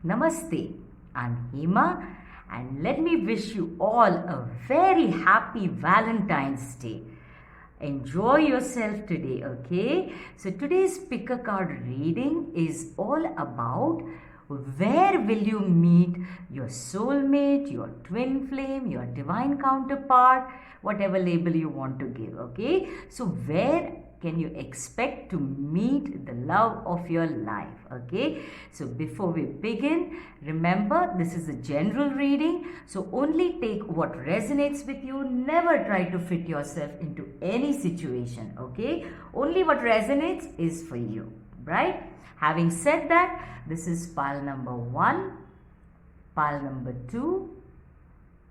Namaste, I'm Hema and let me wish you all a very happy Valentine's Day. Enjoy yourself today, okay? So today's pick a card reading is all about where will you meet your soulmate, your twin flame, your divine counterpart, whatever label you want to give, okay? So where can you expect to meet the love of your life? Okay, so before we begin, remember this is a general reading, so only take what resonates with you. Never try to fit yourself into any situation. Okay, only what resonates is for you, right? Having said that, this is pile number 1, pile number 2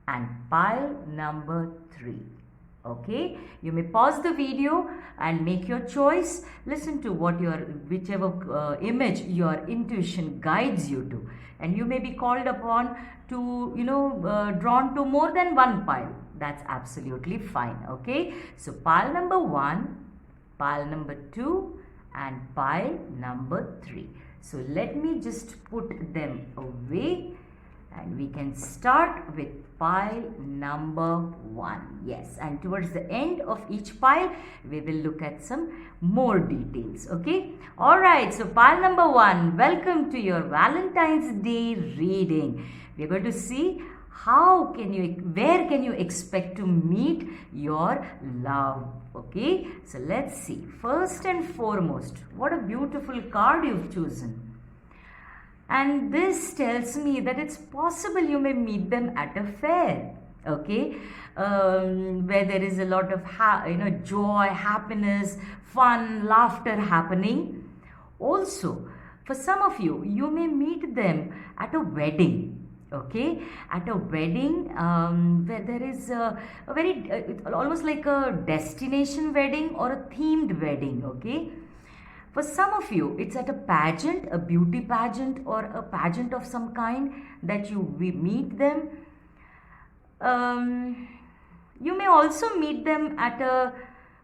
and pile number 3. Okay, you may pause the video and make your choice. Listen to what whichever image your intuition guides you to, and you may be called upon to drawn to more than one pile. That's absolutely fine. Okay, so pile number 1, pile number 2 and pile number 3. So let me just put them away and we can start with pile number 1. Yes, and towards the end of each pile we will look at some more details. Okay, all right, so pile number 1, welcome to your Valentine's Day reading. We're going to see where can you expect to meet your love. Okay, so let's see. First and foremost, what a beautiful card you've chosen. And this tells me that it's possible you may meet them at a fair, okay, where there is a lot of joy, happiness, fun, laughter happening. Also, for some of you, you may meet them at a wedding. Okay, at a wedding where there is a very almost like a destination wedding or a themed wedding. Okay. For some of you, it's at a pageant, a beauty pageant or a pageant of some kind that we meet them. You may also meet them at a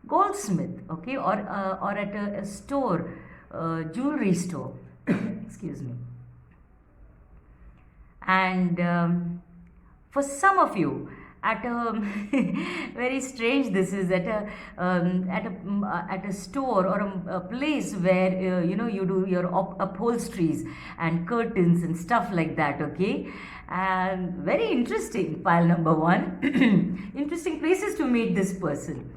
goldsmith, okay, or at a store, jewelry store. Excuse me. And for some of you, at a very strange, this is at a store or a place where you do your upholsteries and curtains and stuff like that. Okay, and very interesting, pile number 1. Interesting places to meet this person.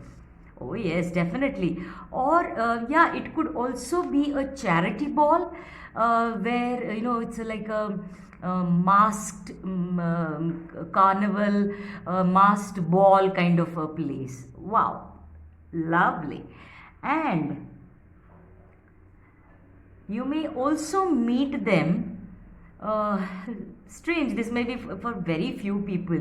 Oh yes, definitely. Or yeah, it could also be a charity ball where it's like a masked carnival, masked ball kind of a place. Wow, lovely. And you may also meet them, strange, this may be for very few people.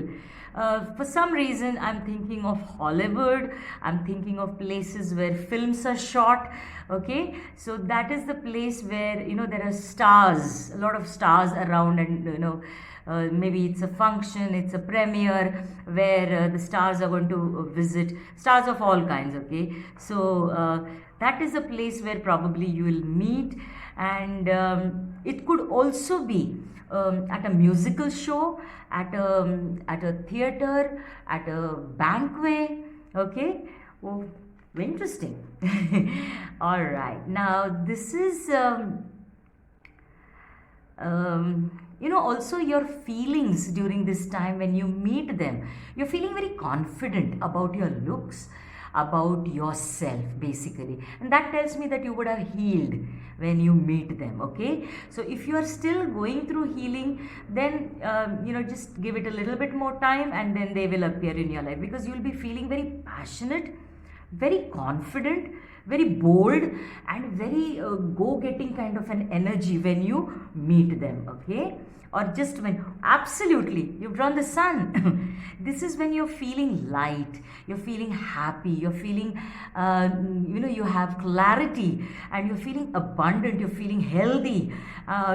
For some reason, I'm thinking of Hollywood. I'm thinking of places where films are shot. Okay, so that is the place where there are stars, a lot of stars around, and maybe it's a function, it's a premiere where the stars are going to visit, stars of all kinds. Okay, so that is a place where probably you will meet, and it could also be at a musical show, at a theater, at a banquet. Okay, oh, interesting. All right, now this is also your feelings during this time when you meet them. You're feeling very confident about your looks, about yourself basically, and that tells me that you would have healed when you meet them. Okay, so if you are still going through healing, then just give it a little bit more time and then they will appear in your life, because you'll be feeling very passionate, very confident, very bold and very go-getting kind of an energy when you meet them. Okay, or just when, absolutely, you've drawn the sun. This is when you're feeling light, you're feeling happy, you're feeling you have clarity, and you're feeling abundant, you're feeling healthy,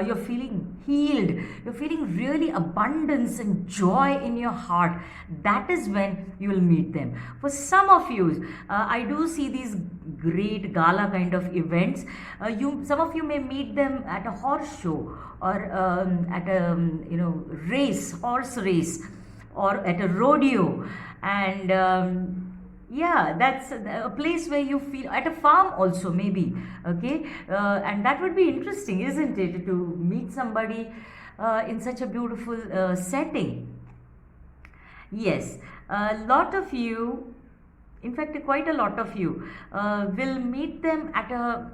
you're feeling healed, you're feeling really abundance and joy in your heart. That is when you will meet them. For some of you, I do see these great gala kind of events. Some of you may meet them at a horse show, or at a horse race, or at a rodeo. And yeah, that's a place where you feel, at a farm also maybe. Okay, and that would be interesting, isn't it, to meet somebody in such a beautiful setting. Yes, a lot of you, in fact, quite a lot of you, will meet them at a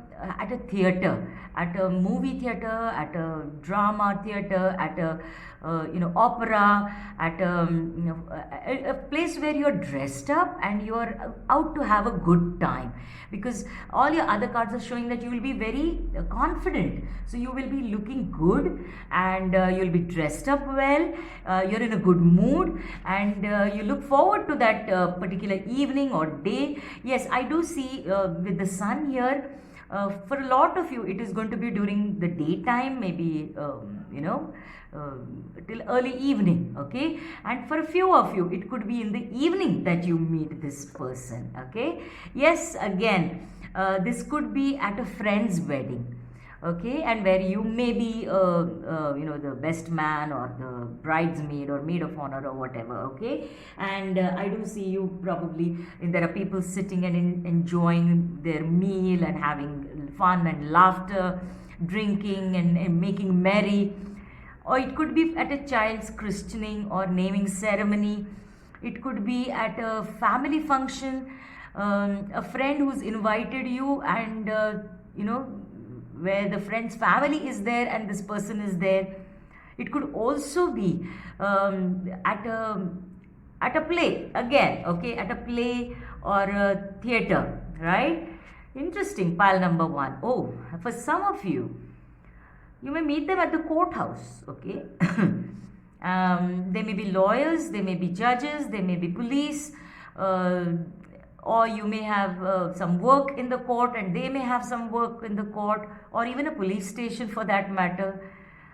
theater, at a movie theater, at a drama theater, at a opera, at a place where you're dressed up and you're out to have a good time, because all your other cards are showing that you will be very confident. So you will be looking good, and you'll be dressed up well, you're in a good mood, and you look forward to that particular evening or day. Yes, I do see with the sun here, for a lot of you it is going to be during the daytime, maybe till early evening. Okay, and for a few of you it could be in the evening that you meet this person. Okay, yes, again, this could be at a friend's wedding. Okay, and where you may be the best man, or the bridesmaid, or maid of honor, or whatever. Okay, and I do see you probably, and there are people sitting and enjoying their meal and having fun and laughter, drinking and making merry. Or it could be at a child's christening or naming ceremony. It could be at a family function, a friend who's invited you, and where the friend's family is there and this person is there. It could also be at a play again. Okay, at a play or a theater, right? Interesting. Pile number 1. Oh, for some of you, you may meet them at the courthouse. Okay. They may be lawyers, they may be judges, they may be police, or you may have some work in the court and they may have some work in the court, or even a police station for that matter.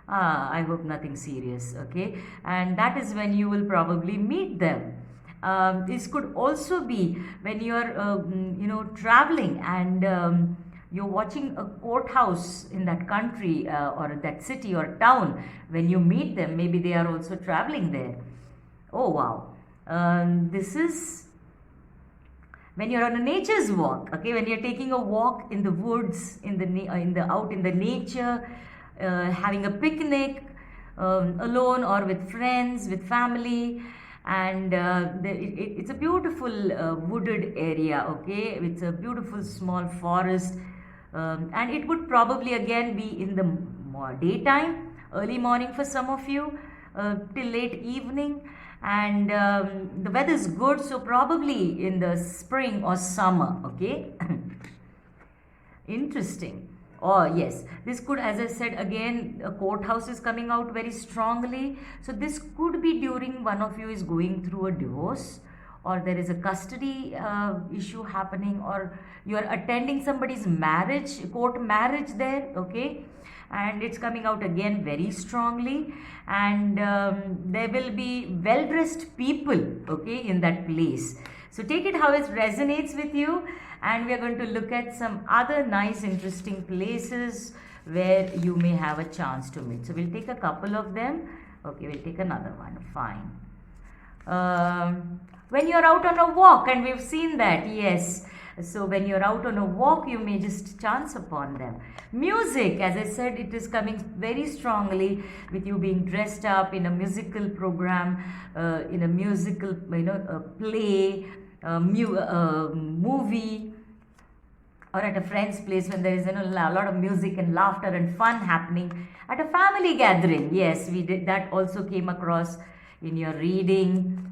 I hope nothing serious. Okay, and that is when you will probably meet them. This could also be when you're traveling, and you're watching a courthouse in that country or that city or town. When you meet them, maybe they are also traveling there. Oh wow, this is when you're on a nature's walk. Okay, when you're taking a walk in the woods, out in the nature, having a picnic, alone or with friends, with family. And it's a beautiful wooded area. Okay, it's a beautiful small forest, and it would probably again be in the daytime, early morning for some of you, till late evening. And the weather is good, so probably in the spring or summer. Okay. Interesting. Oh yes, this could, as I said, again, a courthouse is coming out very strongly. So this could be during one of you is going through a divorce, or there is a custody issue happening, or you are attending somebody's marriage, court marriage there. Okay, and it's coming out again very strongly. And there will be well-dressed people. Okay, in that place. So take it how it resonates with you. And we are going to look at some other nice, interesting places where you may have a chance to meet. So we'll take a couple of them. Okay, we'll take another one. Fine. When you're out on a walk, and we've seen that, yes. So when you're out on a walk, you may just chance upon them. Music, as I said, it is coming very strongly with you being dressed up in a musical program, in a musical, play, movie, or at a friend's place when there is a lot of music and laughter and fun happening. At a family gathering, yes, we did that also came across in your reading.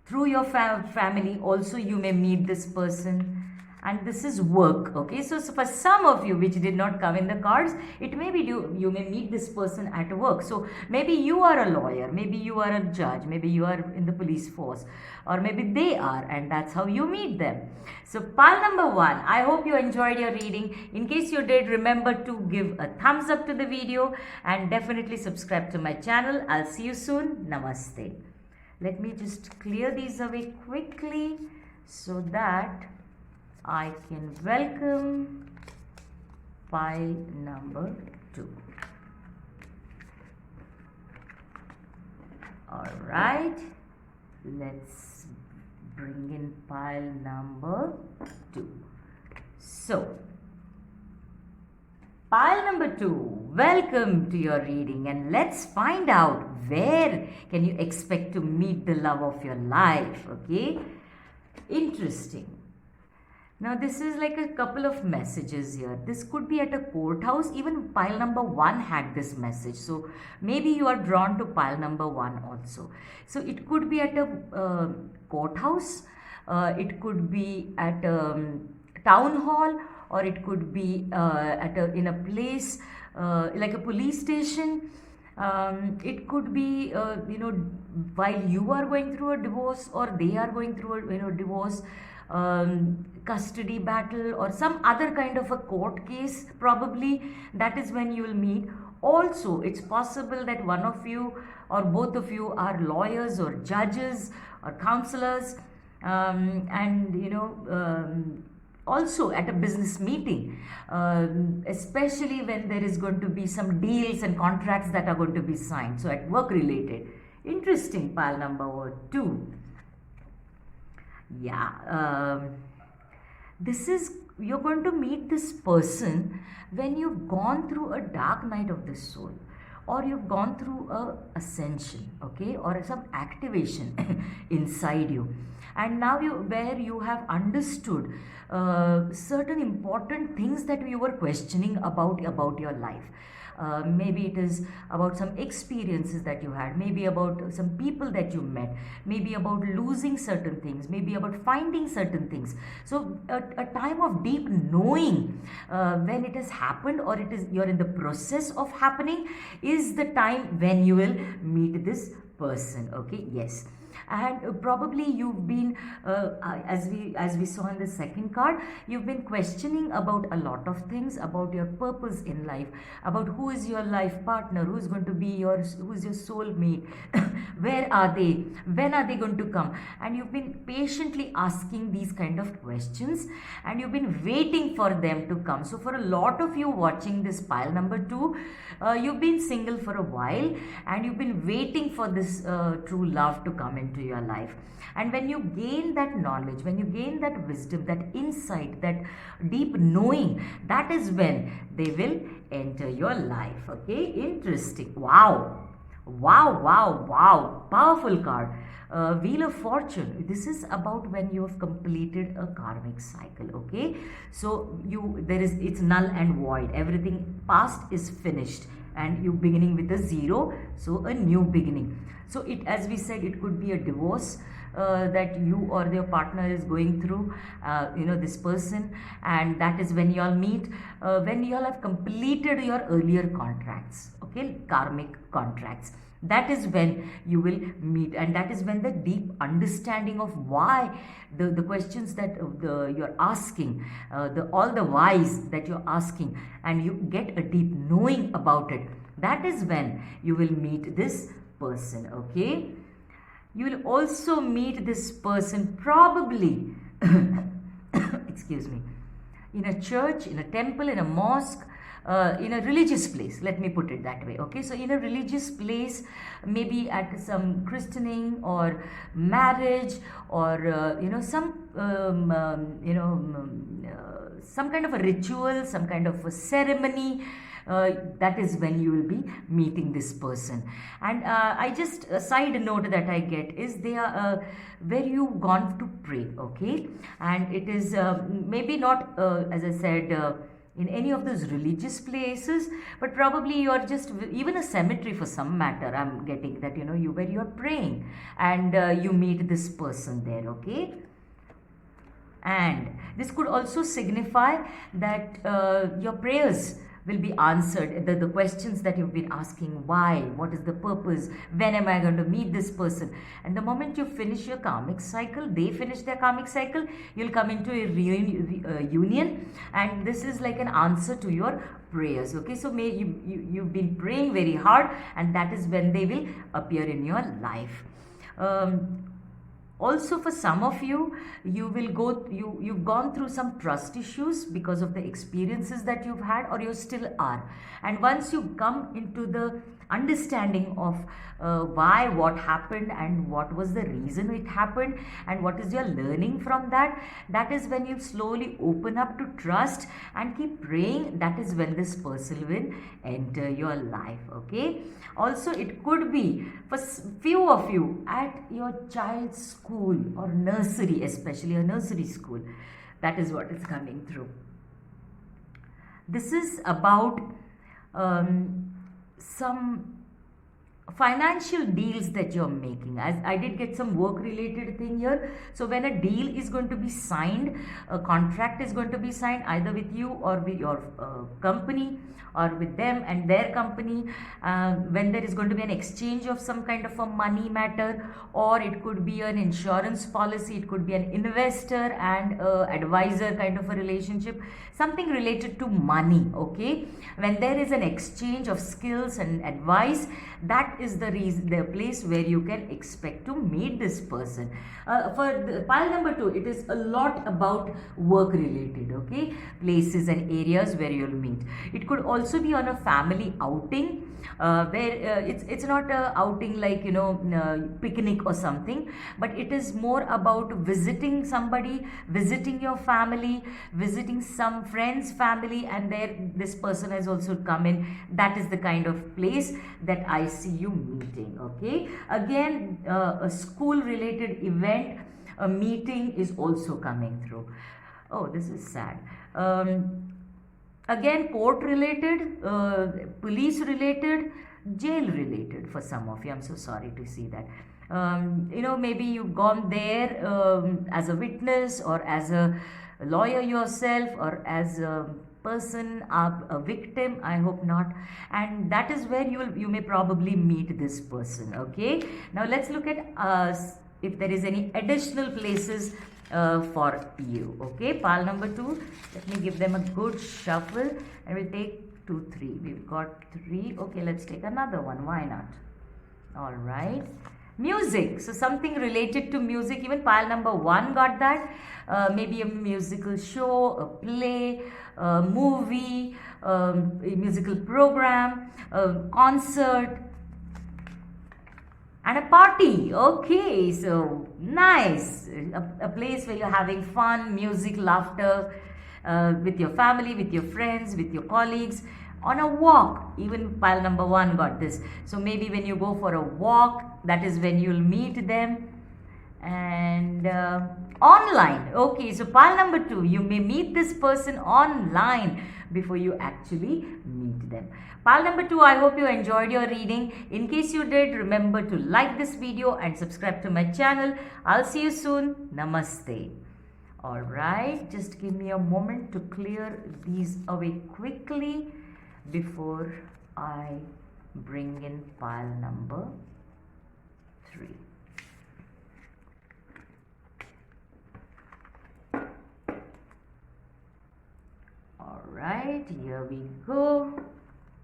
Through your family also you may meet this person. And this is work. Okay, so for some of you which did not come in the cards, it may be you may meet this person at work. So maybe you are a lawyer, maybe you are a judge, maybe you are in the police force, or maybe they are, and that's how you meet them. So pile number 1, I hope you enjoyed your reading. In case you did, remember to give a thumbs up to the video and definitely subscribe to my channel. I'll see you soon. Namaste. Let me just clear these away quickly so that I can welcome pile number 2. Alright, let's bring in pile number 2. So, pile number 2, welcome to your reading, and let's find out where can you expect to meet the love of your life, okay? Interesting. Now this is like a couple of messages here. This could be at a courthouse. Even pile number 1 had this message. So maybe you are drawn to pile number 1 also. So it could be at a courthouse. It could be at a town hall, or it could be in a place like a police station. It could be while you are going through a divorce, or they are going through a divorce, custody battle, or some other kind of a court case. Probably that is when you will meet. Also, it's possible that one of you or both of you are lawyers or judges or counselors, also at a business meeting, especially when there is going to be some deals and contracts that are going to be signed. So at work related. Interesting, pile number 2. Yeah, you're going to meet this person when you've gone through a dark night of the soul, or you've gone through a ascension, okay, or some activation inside you, and now you have understood certain important things that you were questioning about your life. Maybe it is about some experiences that you had, maybe about some people that you met, maybe about losing certain things, maybe about finding certain things. So a time of deep knowing, when it has happened, or you're in the process of happening, is the time when you will meet this person, okay? Yes. And probably you've been, as we saw in the second card, you've been questioning about a lot of things, about your purpose in life, about who is your life partner, who's going to be who's your soulmate, where are they, when are they going to come, and you've been patiently asking these kind of questions, and you've been waiting for them to come. So for a lot of you watching this pile number 2, you've been single for a while, and you've been waiting for this true love to come into your life. And when you gain that knowledge, when you gain that wisdom, that insight, that deep knowing, that is when they will enter your life, okay? Interesting. Wow, powerful card. Wheel of Fortune. This is about when you have completed a karmic cycle, okay? So it's null and void. Everything past is finished, and you beginning with a 0, so a new beginning. So as we said, it could be a divorce that you or your partner is going through, this person, and that is when you all meet, when you all have completed your earlier contracts, okay, karmic contracts. That is when you will meet, and that is when the deep understanding of why the questions that you're asking, all the whys that you're asking, and you get a deep knowing about it. That is when you will meet this person, okay? You will also meet this person probably, excuse me, in a church, in a temple, in a mosque, in a religious place, let me put it that way, okay? So in a religious place, maybe at some christening or marriage, or some kind of a ritual, some kind of a ceremony. That is when you will be meeting this person. And a side note that I get is they are where you've gone to pray, okay? And it is maybe not, as I said, in any of those religious places, but probably you are just, even a cemetery for some matter, I'm getting that, where you are praying, and you meet this person there, okay? And this could also signify that your prayers will be answered. The questions that you've been asking, why, what is the purpose, when am I going to meet this person, and the moment you finish your karmic cycle, they finish their karmic cycle, you'll come into a union, and this is like an answer to your prayers, okay? So you've been praying very hard, and that is when they will appear in your life. Also, for some of you, you've gone through some trust issues because of the experiences that you've had, or you still are. And once you come into the understanding of why what happened and what was the reason it happened and what is your learning from that, that is when you slowly open up to trust and keep praying. That is when this person will enter your life. Okay, also it could be for few of you at your child's school or nursery, especially a nursery school. That is what is coming through. This is about some financial deals that you're making. As I did get some work related thing here. So when a deal is going to be signed, a contract is going to be signed either with you or with your company, or with them and their company, when there is going to be an exchange of some kind of a money matter, or it could be an insurance policy, it could be an investor and advisor kind of a relationship, something related to money. Okay, when there is an exchange of skills and advice, that is the place where you can expect to meet this person. For the pile number 2, it is a lot about work related. Okay, places and areas where you'll meet. It could also be on a family outing, where it's not a outing like picnic or something, but it is more about visiting somebody, visiting your family, visiting some friends family, and there this person has also come in. That is the kind of place that I see you meeting. Okay, again a school related event, a meeting is also coming through. Oh, this is sad. Again, court related, police related, jail related for some of you. I'm so sorry to see that. Maybe you've gone there as a witness or as a lawyer yourself, or as a person, a victim. I hope not. And that is where you may probably meet this person. Okay, now let's look at if there is any additional places for you. Okay, pile number 2, let me give them a good shuffle and we'll take 2, 3. We've got 3. Okay, let's take another one. Why not? All right, music. So something related to music. Even pile number 1 got that. Maybe a musical show, a play, a movie, a musical program, a concert, and a party. Okay, so nice. A place where you're having fun, music, laughter, with your family, with your friends, with your colleagues. On a walk, even pile number 1 got this. So maybe when you go for a walk, that is when you'll meet them. And online. Okay, so pile number 2, you may meet this person online before you actually meet them. Pile number 2, I hope you enjoyed your reading. In case you did, remember to like this video and subscribe to my channel. I'll see you soon. Namaste. Alright, just give me a moment to clear these away quickly before I bring in pile number 3. Alright, here we go.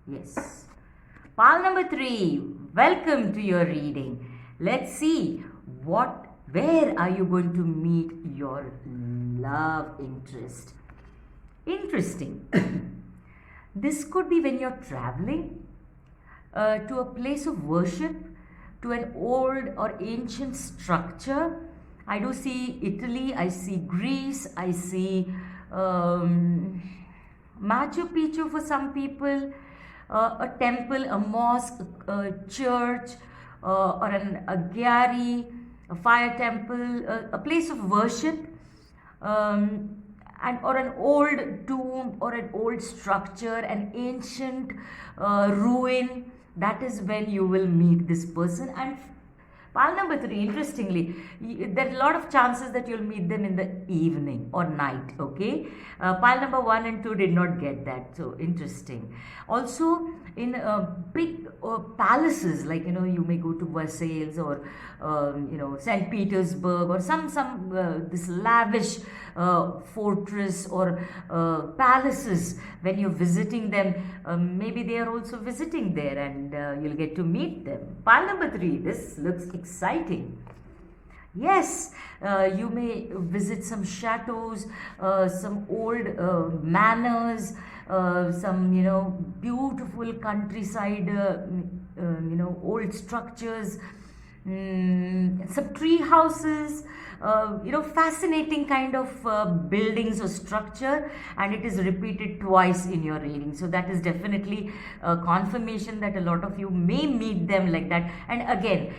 Yes. Pile number 3, welcome to your reading. Let's see where are you going to meet your love interest. Interesting. This could be when you're traveling to a place of worship, to an old or ancient structure. I do see Italy, I see Greece, I see Machu Picchu for some people, a temple, a mosque, a church, or an agyari, a fire temple, a place of worship, or an old tomb or an old structure, an ancient ruin. That is when you will meet this person. And pile number 3, interestingly, there are a lot of chances that you'll meet them in the evening or night. Okay, pile number 1 and 2 did not get that, so interesting. Also in big palaces, like you may go to Versailles or St. Petersburg, or some this lavish fortress or palaces. When you're visiting them, maybe they are also visiting there, and you'll get to meet them. Pile number 3, this looks exciting. Yes, you may visit some chateaus, some old manors, some beautiful countryside, old structures, some tree houses, fascinating kind of buildings or structure, and it is repeated twice in your reading. So that is definitely a confirmation that a lot of you may meet them like that. And again,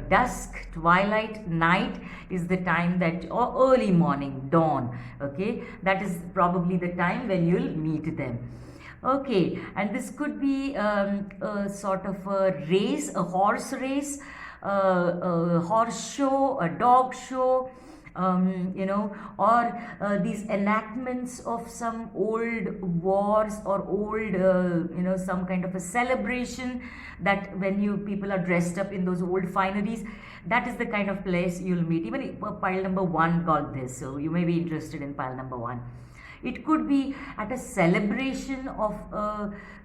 dusk, twilight, night is the time that, or early morning, dawn, okay, that is probably the time when you'll meet them. Okay, and this could be a sort of a race, a horse race, a horse show, a dog show, or these enactments of some old wars or old, some kind of a celebration, that when you people are dressed up in those old fineries, that is the kind of place you'll meet. Even pile number 1 got this, so you may be interested in pile number 1. It could be at a celebration of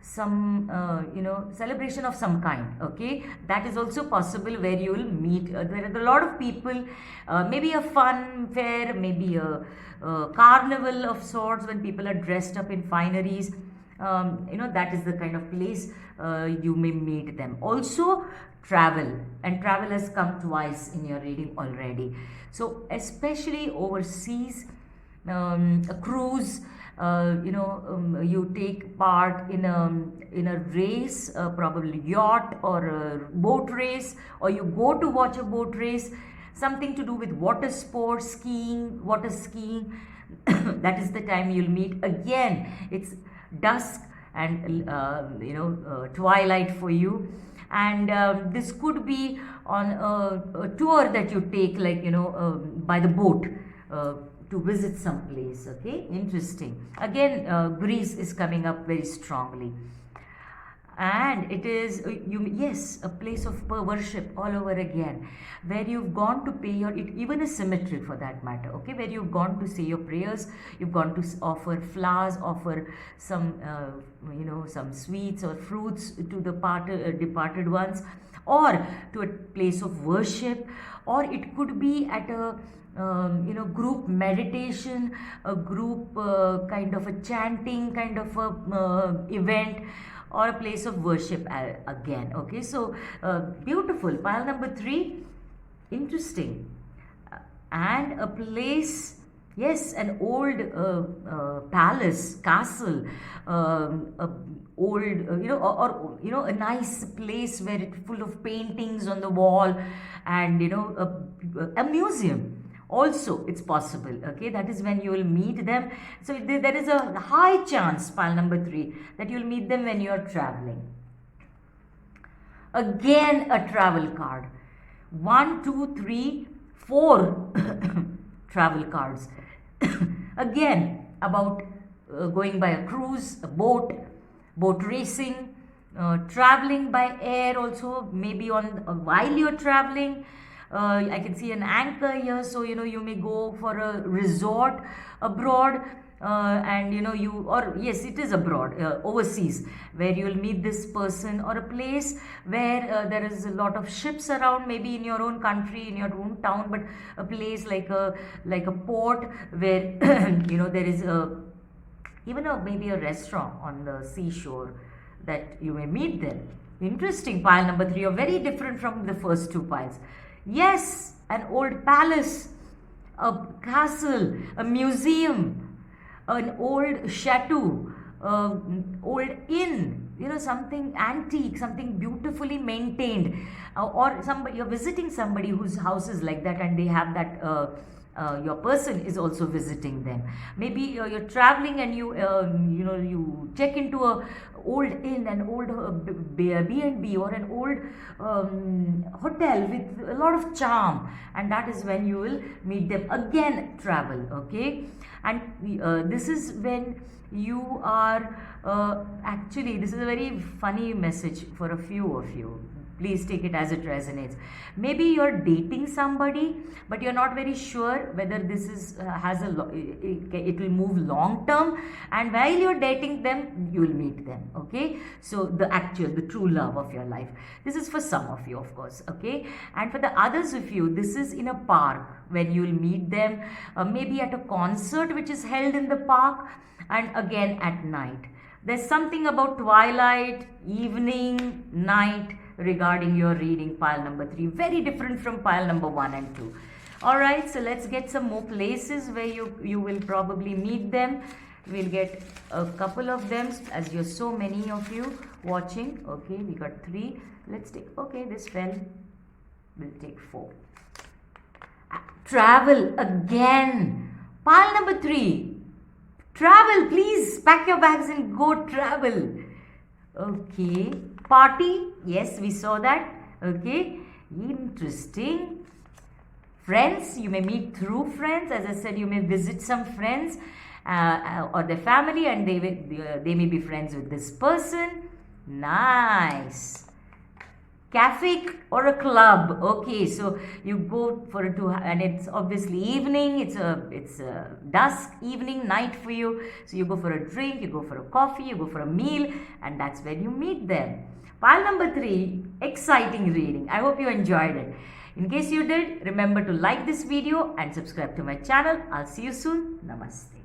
celebration of some kind. Okay, that is also possible, where you will meet. There are a lot of people. Maybe a fun fair, maybe a carnival of sorts, when people are dressed up in fineries. That is the kind of place you may meet them. Also, travel, and travel has come twice in your reading already. So especially overseas, a cruise, you take part in a race, probably yacht or a boat race, or you go to watch a boat race, something to do with water sports, skiing, water skiing. That is the time you'll meet. Again, it's dusk and twilight for you. And this could be on a tour that you take, like by the boat, to visit some place. Okay, interesting. Again, Greece is coming up very strongly, and it is yes, a place of worship all over again, where you've gone to pay your, even a cemetery for that matter. Okay, where you've gone to say your prayers, you've gone to offer flowers, offer some some sweets or fruits to the departed ones, or to a place of worship, or it could be at a group meditation, a group kind of a chanting kind of a event, or a place of worship again. Okay, so beautiful. Pile number 3, interesting. And a place, yes, an old palace, castle, a old, or a nice place where it's full of paintings on the wall, and a museum. Also, it's possible. Okay, that is when you will meet them. So there is a high chance, pile number 3, that you'll meet them when you are traveling. Again, a travel card. 1, 2, 3, 4 travel cards. Again, about going by a cruise, a boat racing, traveling by air also, maybe on while you're traveling. I can see an anchor here, so you may go for a resort abroad, and yes, it is abroad, overseas, where you will meet this person, or a place where there is a lot of ships around, maybe in your own country, in your own town, but a place like a port, where there is maybe a restaurant on the seashore, that you may meet them. Interesting. Pile number 3 are very different from the first 2 piles. Yes, an old palace, a castle, a museum, an old chateau, old inn, something antique, something beautifully maintained, or somebody, you're visiting somebody whose house is like that, and they have that. Your person is also visiting them. Maybe you're traveling, and you check into a old inn, an old B&B, or an old hotel with a lot of charm, and that is when you will meet them. Again, travel. Okay, and this is when you are actually, this is a very funny message for a few of you. Please take it as it resonates. Maybe you're dating somebody, but you're not very sure whether this is it will move long term, and while you're dating them, you will meet them. Okay, so the true love of your life. This is for some of you, of course. Okay, and for the others of you, this is in a park when you will meet them, maybe at a concert which is held in the park, and again at night. There's something about twilight, evening, night regarding your reading, pile number 3. Very different from pile number 1 and 2. Alright, so let's get some more places where you will probably meet them. We'll get a couple of them as you're so many of you watching. Okay, we got 3. Let's take, okay, this fell. We'll take 4. Travel again. Pile number 3. Travel, please pack your bags and go travel. Okay, party, yes, we saw that. Okay, interesting. Friends, you may meet through friends. As I said, you may visit some friends or their family, and they may be friends with this person. Nice. Cafe or a club. Okay, so you go for and it's obviously evening. It's a dusk, evening, night for you. So you go for a drink, you go for a coffee, you go for a meal, and that's when you meet them. Pile number 3, exciting reading. I hope you enjoyed it. In case you did, remember to like this video and subscribe to my channel. I'll see you soon. Namaste.